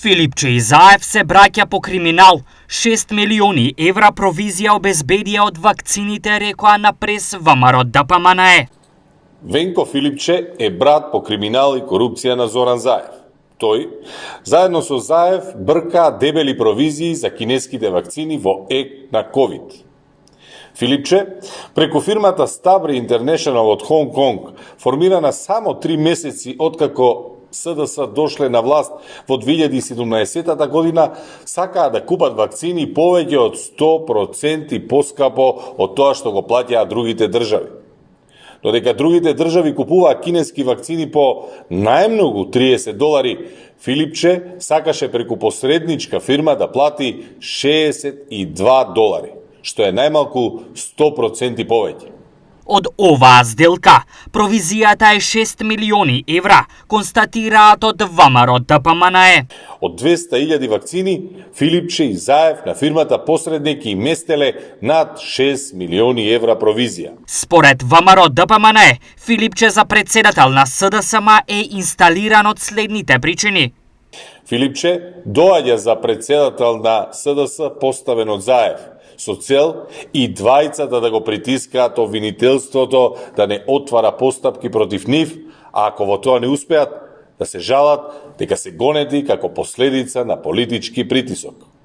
Филипче и Заев се браќа по криминал. 6 милиони евра провизија обезбедија од вакцините, рекоа на прес ВМРО ДПМНЕ. Венко Филипче е брат по криминал и корупција на Зоран Заев. Тој, заедно со Заев, брка дебели провизии за кинеските вакцини во ек на ковид. Филипче, преку фирмата Ставри Интернешнл од Хонг Конг, формирана само 3 месеци откако СДС дошле на власт во 2017 година, сакаа да купат вакцини повеќе од 100% поскапо од тоа што го плаќаат другите држави. Додека другите држави купуваа кинески вакцини по најмногу $30, Филипче сакаше преку посредничка фирма да плати $62, што е најмалку 100% повеќе. Од оваа сделка, провизијата е 6 милиони евра, констатираат од ВМРО ДПМНЕ. Од 200.000 вакцини, Филипче и Заев на фирмата посредник и местеле над 6 милиони евра провизија. Според ВМРО ДПМНЕ, Филипче за председател на СДСМ е инсталиран од следните причини. Филипче доаѓа за председател на СДС поставен од Заев, со цел и двајцата да го притискаат обвинителството да не отвара постапки против нив, а ако во тоа не успеат, да се жалат дека се гонети како последица на политички притисок.